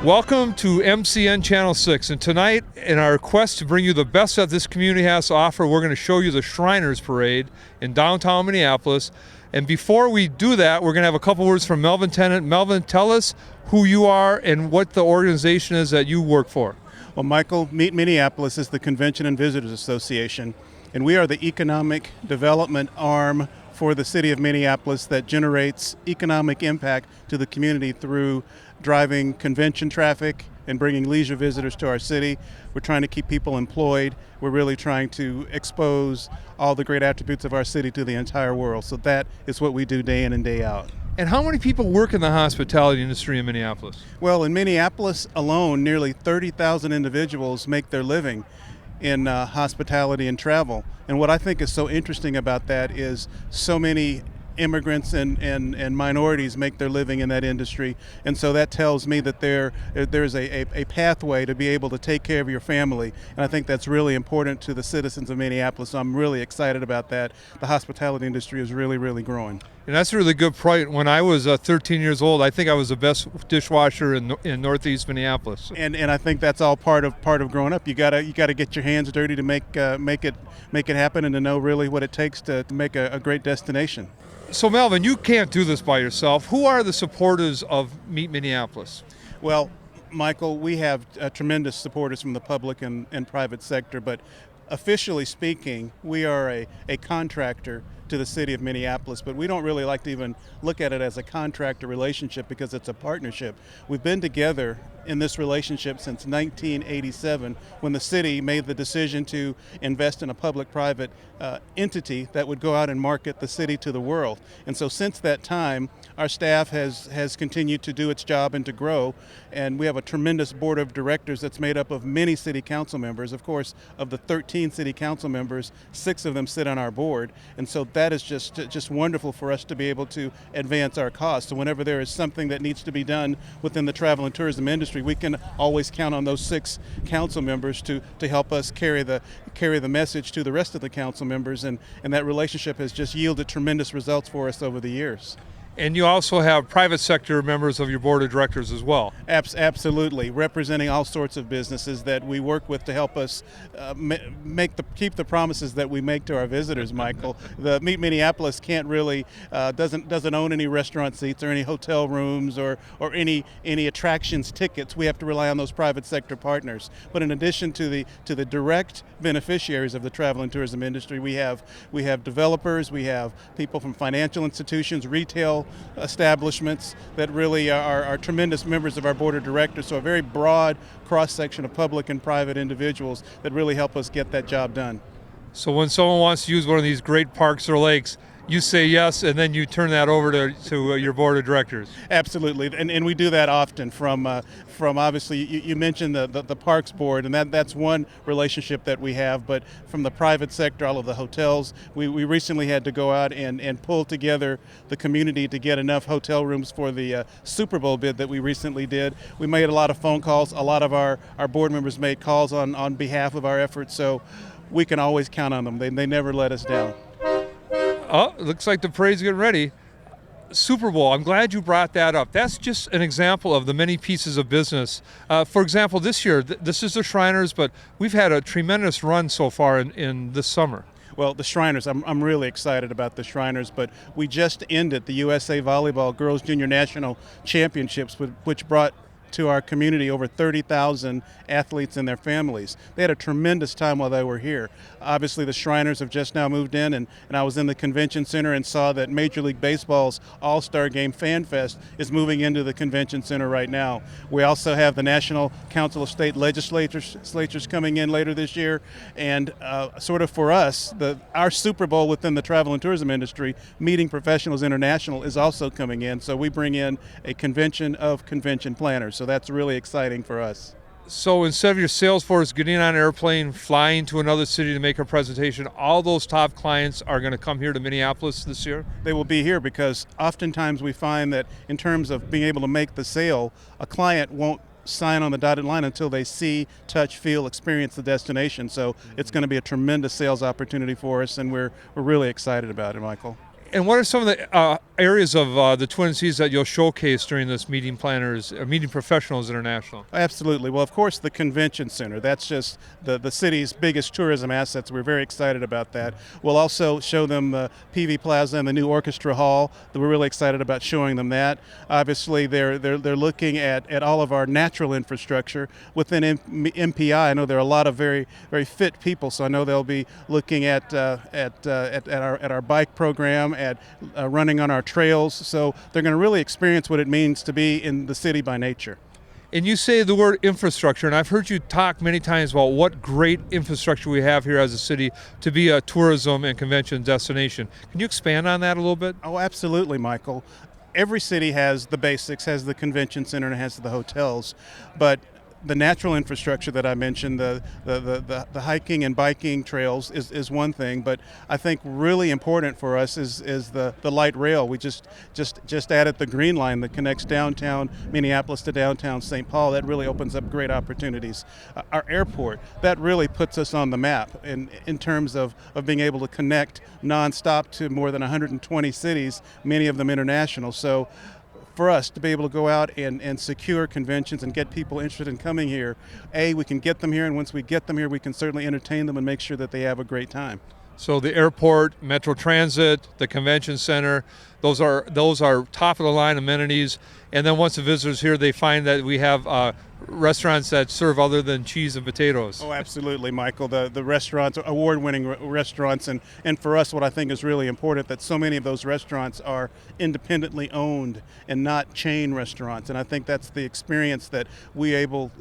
Welcome to MCN Channel 6, and tonight, in our quest to bring you the best that this community has to offer, we're going to show you the Shriners Parade in downtown Minneapolis. And before we do that, we're going to have a couple words from Melvin Tennant. Melvin, tell us who you are and what the organization is that you work for. Well, Michael, Meet Minneapolis is the Convention and Visitors Association, and we are the economic development arm for the city of Minneapolis that generates economic impact to the community through driving convention traffic and bringing leisure visitors to our city. We're trying to keep people employed. We're really trying to expose all the great attributes of our city to the entire world. So that is what we do day in and day out. And how many people work in the hospitality industry in Minneapolis? Well, in Minneapolis alone, nearly 30,000 individuals make their living in hospitality and travel. And what I think is so interesting about that is so many immigrants and minorities make their living in that industry, and so that tells me that there's a pathway to be able to take care of your family, and I think that's really important to the citizens of Minneapolis. So I'm really excited about that. The hospitality industry is really growing. And that's a really good point. When I was 13 years old, I think I was the best dishwasher in Northeast Minneapolis. And I think that's all part of growing up. You gotta get your hands dirty to make it happen, and to know really what it takes to make a great destination. So Melvin, you can't do this by yourself. Who are the supporters of Meet Minneapolis? Well, Michael, we have tremendous supporters from the public and private sector, but officially speaking, we are a contractor to the city of Minneapolis, but we don't really like to even look at it as a contractor relationship because it's a partnership. We've been together in this relationship since 1987, when the city made the decision to invest in a public-private entity that would go out and market the city to the world. And so since that time, our staff has continued to do its job and to grow, and we have a tremendous board of directors that's made up of many city council members. Of course, of the 13 city council members, 6 of them sit on our board, and so that is just wonderful for us to be able to advance our cause. So whenever there is something that needs to be done within the travel and tourism industry, we can always count on those 6 council members to help us carry the message to the rest of the council members, and that relationship has just yielded tremendous results for us over the years. And you also have private sector members of your board of directors as well. Absolutely, representing all sorts of businesses that we work with to help us keep the promises that we make to our visitors. Michael, the Meet Minneapolis can't really doesn't own any restaurant seats or any hotel rooms or any attractions tickets. We have to rely on those private sector partners. But in addition to the direct beneficiaries of the travel and tourism industry, we have developers, we have people from financial institutions, retail establishments that really are tremendous members of our board of directors. So a very broad cross-section of public and private individuals that really help us get that job done. So when someone wants to use one of these great parks or lakes, you say yes, and then you turn that over to your board of directors. Absolutely, and we do that often. From obviously, you mentioned the Parks Board, and that's one relationship that we have. But from the private sector, all of the hotels, we recently had to go out and pull together the community to get enough hotel rooms for the Super Bowl bid that we recently did. We made a lot of phone calls. A lot of our board members made calls on behalf of our efforts, so we can always count on them. They never let us down. Oh, looks like the parade's getting ready. Super Bowl, I'm glad you brought that up. That's just an example of the many pieces of business. For example, this year, this is the Shriners, but we've had a tremendous run so far in this summer. Well, the Shriners, I'm really excited about the Shriners, but we just ended the USA Volleyball Girls Junior National Championships, which brought to our community over 30,000 athletes and their families. They had a tremendous time while they were here. Obviously, the Shriners have just now moved in, and I was in the convention center and saw that Major League Baseball's All-Star Game Fan Fest is moving into the convention center right now. We also have the National Council of State Legislatures coming in later this year, and sort of for us, our Super Bowl within the travel and tourism industry, Meeting Professionals International, is also coming in. So we bring in a convention of convention planners. So that's really exciting for us. So instead of your sales force getting on an airplane, flying to another city to make a presentation, all those top clients are going to come here to Minneapolis this year? They will be here because oftentimes we find that in terms of being able to make the sale, a client won't sign on the dotted line until they see, touch, feel, experience the destination. So it's going to be a tremendous sales opportunity for us, and we're really excited about it, Michael. And what are some of the areas of the Twin Cities that you'll showcase during this Meeting Planners, Meeting Professionals International? Absolutely. Well, of course, the convention center. That's just the city's biggest tourism assets. We're very excited about that. We'll also show them the PV Plaza and the new orchestra hall. We're really excited about showing them that. Obviously, they're looking at all of our natural infrastructure within MPI. I know there are a lot of very fit people, so I know they'll be looking at our bike program, at running on our trails. So they're going to really experience what it means to be in the city by nature. And you say the word infrastructure, and I've heard you talk many times about what great infrastructure we have here as a city to be a tourism and convention destination. Can you expand on that a little bit? Oh, absolutely, Michael. Every city has the basics, has the convention center, and has the hotels, but the natural infrastructure that I mentioned, the hiking and biking trails is one thing, but I think really important for us is the light rail. We just added the Green Line that connects downtown Minneapolis to downtown St. Paul. That really opens up great opportunities. Our airport, that really puts us on the map in terms of being able to connect nonstop to more than 120 cities, many of them international. So for us to be able to go out and secure conventions and get people interested in coming here, we can get them here, and once we get them here, we can certainly entertain them and make sure that they have a great time. So the airport, Metro Transit, the convention center, those are top of the line amenities. And then once the visitors here, they find that we have restaurants that serve other than cheese and potatoes. Oh, absolutely, Michael. The restaurants, award-winning restaurants, and for us, what I think is really important, that so many of those restaurants are independently owned and not chain restaurants. And I think that's the experience that we're able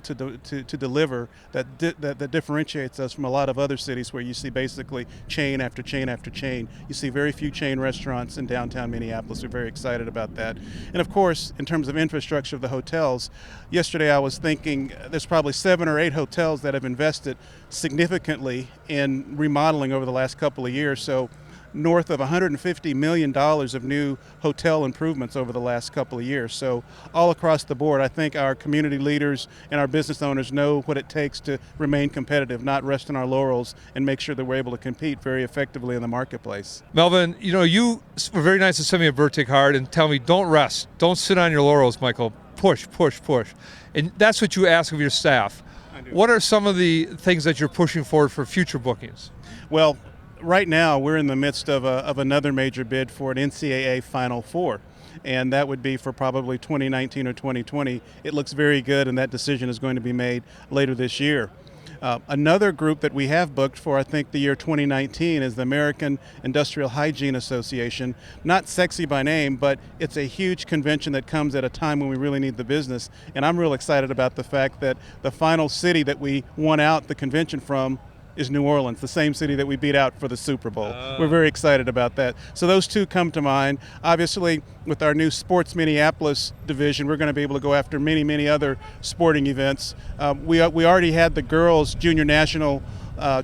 to deliver that differentiates us from a lot of other cities where you see basically chain after chain after chain. You see very few chain restaurants in downtown Minneapolis. We're very excited about that. And of course, in terms of infrastructure of the hotels, yesterday I was thinking there's probably 7 or 8 hotels that have invested significantly in remodeling over the last couple of years. So north of $150 million of new hotel improvements over the last couple of years. So all across the board, I think our community leaders and our business owners know what it takes to remain competitive, not rest on our laurels, and make sure that we're able to compete very effectively in the marketplace. Melvin, you were very nice to send me a birthday card and tell me don't rest, don't sit on your laurels, Michael. Push, push, push. And that's what you ask of your staff. What are some of the things that you're pushing forward for future bookings? Well, right now we're in the midst of another major bid for an NCAA Final Four, and that would be for probably 2019 or 2020. It looks very good, and that decision is going to be made later this year. Another group that we have booked for, I think, the year 2019 is the American Industrial Hygiene Association. Not sexy by name, but it's a huge convention that comes at a time when we really need the business. And I'm real excited about the fact that the final city that we won out the convention from is New Orleans, the same city that we beat out for the Super Bowl. We're very excited about that. So those two come to mind. Obviously, with our new Sports Minneapolis division, we're going to be able to go after many, many other sporting events. We already had the girls' junior national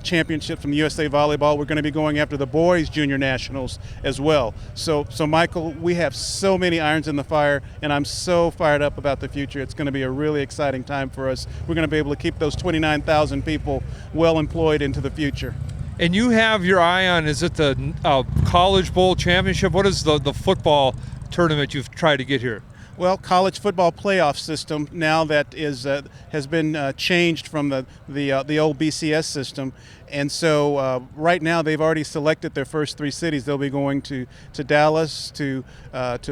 championship from USA Volleyball. We're going to be going after the boys' junior nationals as well. So Michael, we have so many irons in the fire, and I'm so fired up about the future. It's going to be a really exciting time for us. We're going to be able to keep those 29,000 people well employed into the future. And you have your eye on, is it the College Bowl Championship? What is the football tournament you've tried to get here? Well, college football playoff system now that has been changed from the old BCS system, and so right now they've already selected their first 3 cities. They'll be going to Dallas, to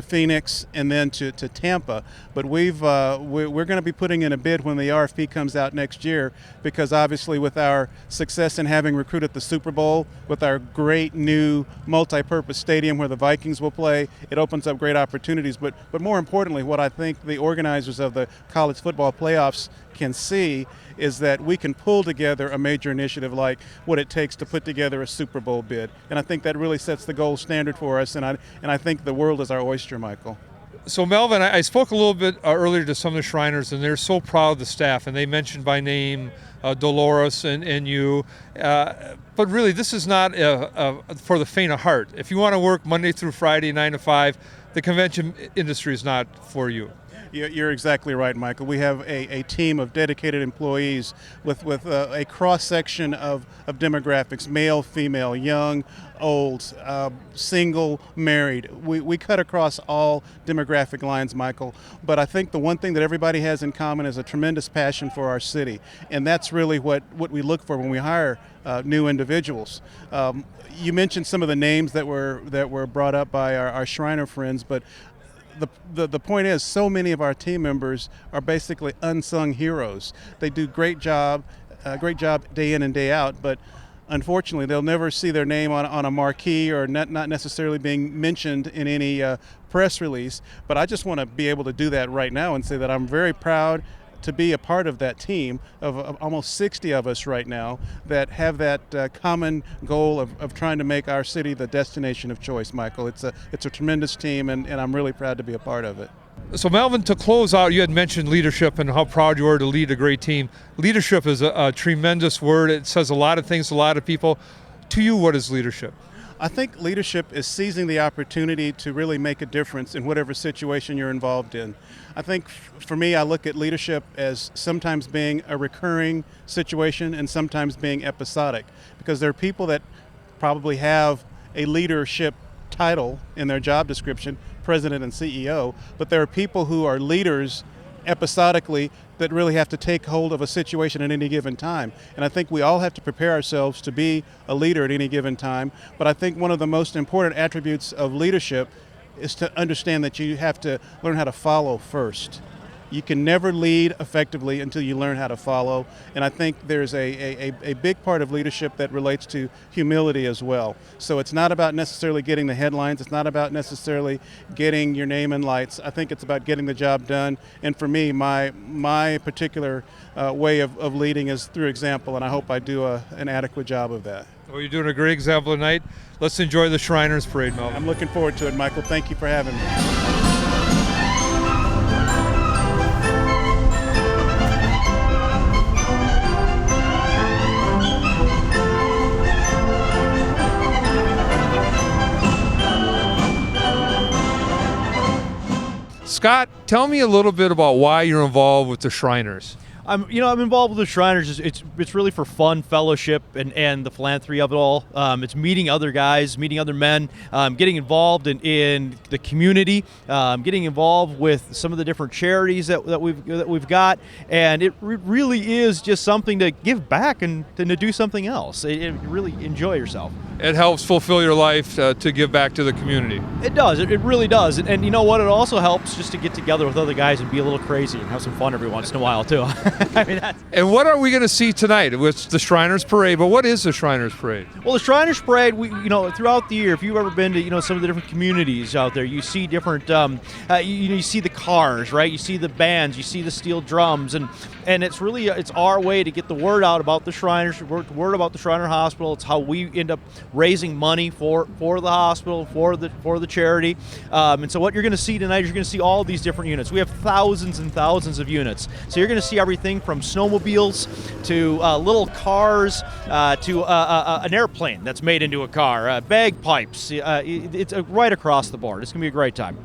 Phoenix, and then to Tampa. But we're going to be putting in a bid when the RFP comes out next year, because obviously with our success in having recruited the Super Bowl, with our great new multi-purpose stadium where the Vikings will play, it opens up great opportunities. But more importantly, what I think the organizers of the college football playoffs can see is that we can pull together a major initiative like what it takes to put together a Super Bowl bid. And I think that really sets the gold standard for us, and I think the world is our oyster, Michael. So Melvin, I spoke a little bit earlier to some of the Shriners, and they're so proud of the staff, and they mentioned by name Dolores and you. But really, this is not for the faint of heart. If you want to work Monday through Friday, 9 to 5, the convention industry is not for you. You're exactly right, Michael. We have a team of dedicated employees with a cross-section of demographics, male, female, young, old, single, married. We cut across all demographic lines, Michael. But I think the one thing that everybody has in common is a tremendous passion for our city. And that's really what we look for when we hire new individuals. You mentioned some of the names that were brought up by our Shriner friends, but the point is, so many of our team members are basically unsung heroes. They do great job day in and day out, but unfortunately they'll never see their name on a marquee or not necessarily being mentioned in any press release. But I just want to be able to do that right now and say that I'm very proud to be a part of that team of almost 60 of us right now that have that common goal of trying to make our city the destination of choice, Michael. It's a tremendous team, and I'm really proud to be a part of it. So Melvin, to close out, you had mentioned leadership and how proud you are to lead a great team. Leadership is a tremendous word. It says a lot of things to a lot of people. To you, what is leadership? I think leadership is seizing the opportunity to really make a difference in whatever situation you're involved in. I think for me, I look at leadership as sometimes being a recurring situation and sometimes being episodic, because there are people that probably have a leadership title in their job description, president and CEO, but there are people who are leaders episodically that really have to take hold of a situation at any given time. And I think we all have to prepare ourselves to be a leader at any given time. But I think one of the most important attributes of leadership is to understand that you have to learn how to follow first. You can never lead effectively until you learn how to follow. And I think there's a big part of leadership that relates to humility as well. So it's not about necessarily getting the headlines. It's not about necessarily getting your name in lights. I think it's about getting the job done. And for me, my particular way of leading is through example, and I hope I do an adequate job of that. Well, you're doing a great example tonight. Let's enjoy the Shriners Parade, Melvin. I'm looking forward to it, Michael. Thank you for having me. Scott, tell me a little bit about why you're involved with the Shriners. I'm involved with the Shriners. It's really for fun, fellowship, and the philanthropy of it all. It's meeting other guys, meeting other men, getting involved in the community, getting involved with some of the different charities that we've got, and it really is just something to give back and to do something else. It really enjoy yourself. It helps fulfill your life to give back to the community. It does. It really does. And you know what? It also helps just to get together with other guys and be a little crazy and have some fun every once in a while too. I mean, and what are we going to see tonight? It's the Shriners Parade, but what is the Shriners Parade? Well, the Shriners Parade, throughout the year, if you've ever been to, some of the different communities out there, you see different, you see the cars, right? You see the bands, you see the steel drums, and it's really, it's our way to get the word out about the Shriners, word about the Shriner Hospital. It's how we end up raising money for the hospital, for the charity. And so what you're going to see tonight is you're going to see all these different units. We have thousands and thousands of units. So you're going to see everything from snowmobiles to little cars to an airplane that's made into a car, bagpipes. It's right across the board. It's going to be a great time.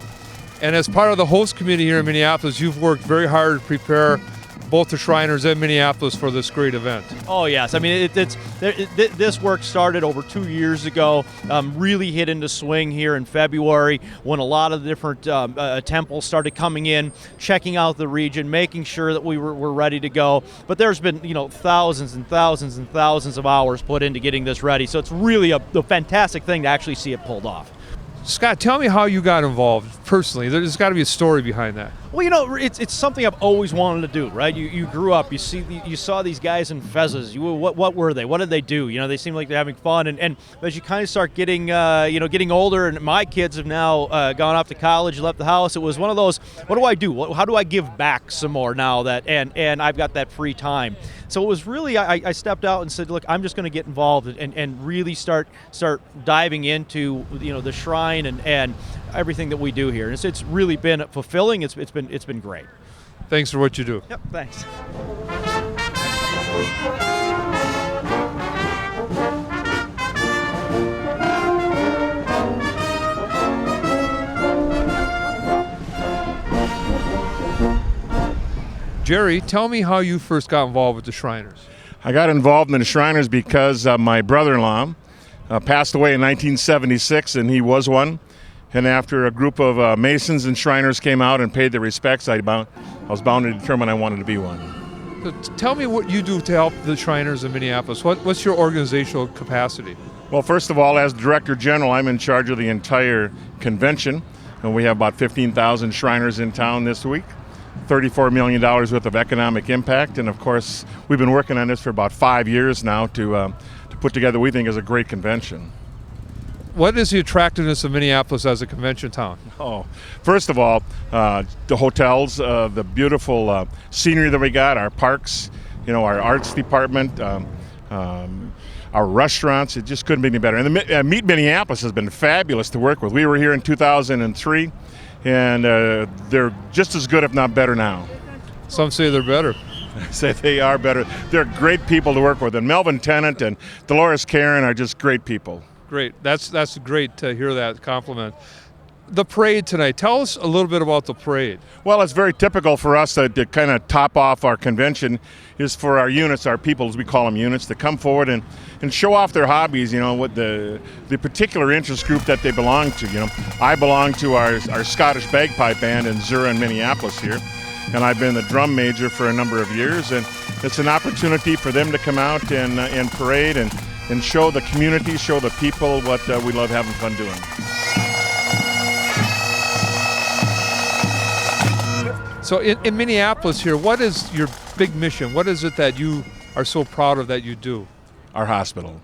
And as part of the host community here in Minneapolis, you've worked very hard to prepare both the Shriners and Minneapolis for this great event. Oh yes, I mean this work started over 2 years ago. Really hit into swing here in February when a lot of the different temples started coming in, checking out the region, making sure that we were ready to go. But there's been thousands and thousands and thousands of hours put into getting this ready. So it's really a fantastic thing to actually see it pulled off. Scott, tell me how you got involved personally. There's got to be a story behind that. Well, it's something I've always wanted to do, right? You grew up, you saw these guys in fezzes. What were they? What did they do? They seem like they're having fun. And as you kind of start getting older, and my kids have now gone off to college, left the house. It was one of those. What do I do? How do I give back some more now that and I've got that free time? So it was really I stepped out and said, look, I'm just going to get involved and really start diving into the shrine and everything that we do here. And it's really been fulfilling. It's been great. Thanks for what you do. Yep, thanks. Jerry, tell me how you first got involved with the Shriners. I got involved in the Shriners because my brother-in-law passed away in 1976, and he was one. And after a group of Masons and Shriners came out and paid their respects, I was bound to determine I wanted to be one. So tell me what you do to help the Shriners in Minneapolis. What's your organizational capacity? Well, first of all, as Director General, I'm in charge of the entire convention, and we have about 15,000 Shriners in town this week, $34 million worth of economic impact, and of course, we've been working on this for about 5 years now to put together what we think is a great convention. What is the attractiveness of Minneapolis as a convention town? Oh, first of all, the hotels, the beautiful scenery that we got, our parks, our arts department, our restaurants. It just couldn't be any better. And the Meet Minneapolis has been fabulous to work with. We were here in 2003, and they're just as good, if not better now. Some say they're better. I say they are better. They're great people to work with. And Melvin Tennant and Dolores Karen are just great people. Great. That's great to hear that compliment. The parade tonight. Tell us a little bit about the parade. Well, it's very typical for us to kind of top off our convention is for our units, our people, as we call them, units, to come forward and show off their hobbies, what the particular interest group that they belong to. I belong to our Scottish bagpipe band in Zura in Minneapolis here, and I've been the drum major for a number of years, and it's an opportunity for them to come out and parade and show the community, show the people what we love having fun doing. So in Minneapolis here, what is your big mission? What is it that you are so proud of that you do? Our hospital.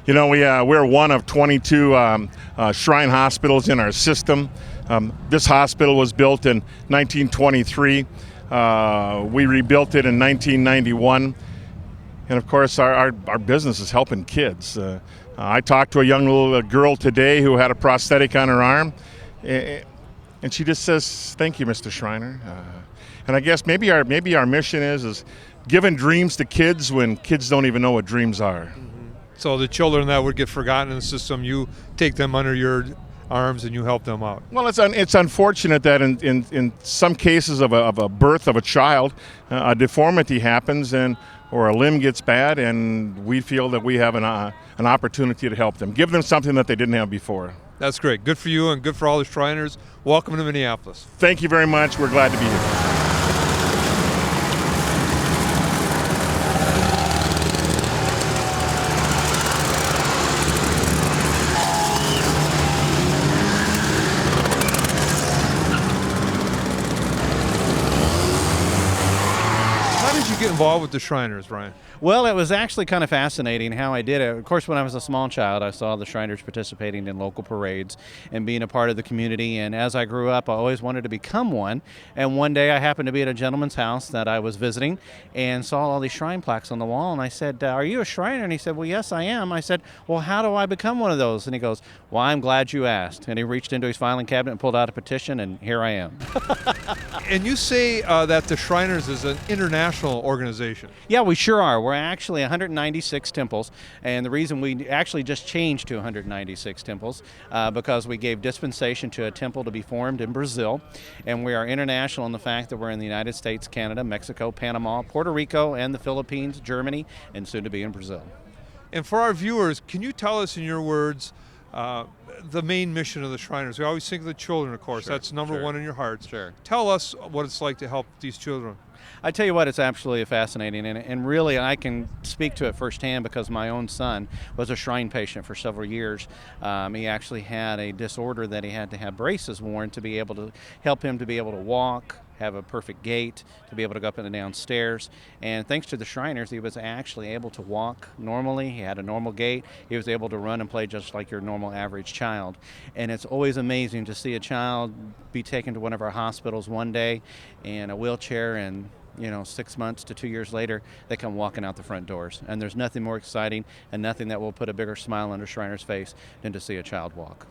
We're one of 22 shrine hospitals in our system. This hospital was built in 1923. We rebuilt it in 1991. And of course, our business is helping kids. I talked to a young little girl today who had a prosthetic on her arm, and she just says, "Thank you, Mr. Shriner." And I guess maybe our mission is giving dreams to kids when kids don't even know what dreams are. Mm-hmm. So the children that would get forgotten in the system, you take them under your arms and you help them out. Well, it's unfortunate that in some cases of a birth of a child, a deformity happens or a limb gets bad, and we feel that we have an opportunity to help them, give them something that they didn't have before. That's great. Good for you and good for all the Shriners. Welcome to Minneapolis. Thank you very much. We're glad to be here. Get involved with the Shriners, Brian? Well, it was actually kind of fascinating how I did it. Of course, when I was a small child, I saw the Shriners participating in local parades and being a part of the community. And as I grew up, I always wanted to become one. And one day I happened to be at a gentleman's house that I was visiting and saw all these shrine plaques on the wall. And I said, "Are you a Shriner?" And he said, "Well, yes, I am." I said, "Well, how do I become one of those?" And he goes, "Well, I'm glad you asked." And he reached into his filing cabinet and pulled out a petition, and here I am. And you say that the Shriners is an international organization. Yeah, we sure are. We're actually 196 temples, and the reason we actually just changed to 196 temples because we gave dispensation to a temple to be formed in Brazil, and we are international in the fact that we're in the United States, Canada, Mexico, Panama, Puerto Rico, and the Philippines, Germany, and soon to be in Brazil. And for our viewers, can you tell us in your words the main mission of the Shriners? We always think of the children, of course. Sure, that's number one in your hearts. Sure. Tell us what it's like to help these children. I tell you what, it's absolutely fascinating, and really I can speak to it firsthand because my own son was a shrine patient for several years. He actually had a disorder that he had to have braces worn to be able to help him to be able to walk, have a perfect gait, to be able to go up and down stairs. And thanks to the Shriners, he was actually able to walk normally. He had a normal gait. He was able to run and play just like your normal average child. And it's always amazing to see a child be taken to one of our hospitals one day in a wheelchair, and 6 months to 2 years later, they come walking out the front doors. And there's nothing more exciting and nothing that will put a bigger smile on a Shriner's face than to see a child walk.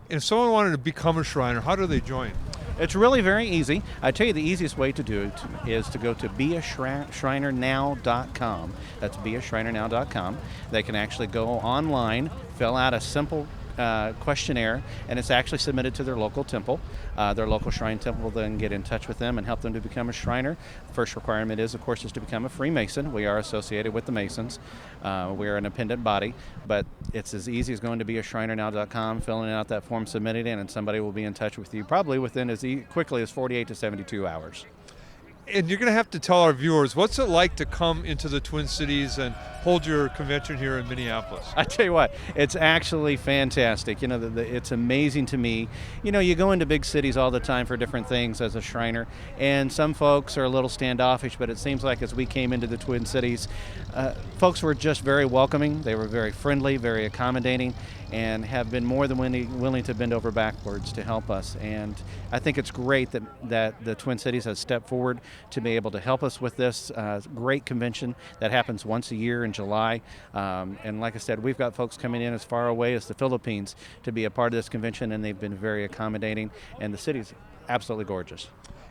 If someone wanted to become a Shriner, how do they join? It's really very easy. I tell you, the easiest way to do it is to go to beashrinernow.com. That's beashrinernow.com. They can actually go online, fill out a simple questionnaire, and it's actually submitted to their local temple. Their local shrine temple will then get in touch with them and help them to become a Shriner. The first requirement is, of course, is to become a Freemason. We are associated with the Masons. We are an independent body, but it's as easy as going to beashrinernow.com, filling out that form, submitting it, and somebody will be in touch with you probably within as quickly as 48 to 72 hours. And you're going to have to tell our viewers, what's it like to come into the Twin Cities and hold your convention here in Minneapolis? I tell you what, it's actually fantastic. You know, it's amazing to me. You know, you go into big cities all the time for different things as a Shriner, and some folks are a little standoffish, but it seems like as we came into the Twin Cities, folks were just very welcoming. They were very friendly, very accommodating, and have been more than willing to bend over backwards to help us. And I think it's great that the Twin Cities has stepped forward to be able to help us with this great convention that happens once a year in July. And like I said, we've got folks coming in as far away as the Philippines to be a part of this convention, and they've been very accommodating, and the city's absolutely gorgeous.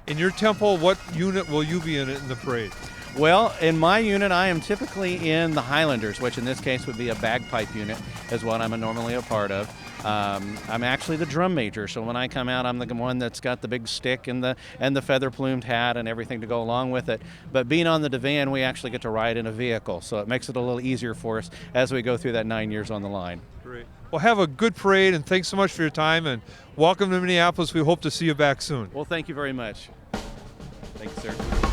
In your temple, what unit will you be in the parade? Well, in my unit, I am typically in the Highlanders, which in this case would be a bagpipe unit, is what I'm normally a part of. I'm actually the drum major, so when I come out, I'm the one that's got the big stick and the feather-plumed hat and everything to go along with it. But being on the divan, we actually get to ride in a vehicle, so it makes it a little easier for us as we go through that 9 years on the line. Great. Well, have a good parade, and thanks so much for your time, and welcome to Minneapolis. We hope to see you back soon. Well, thank you very much. Thank you, sir.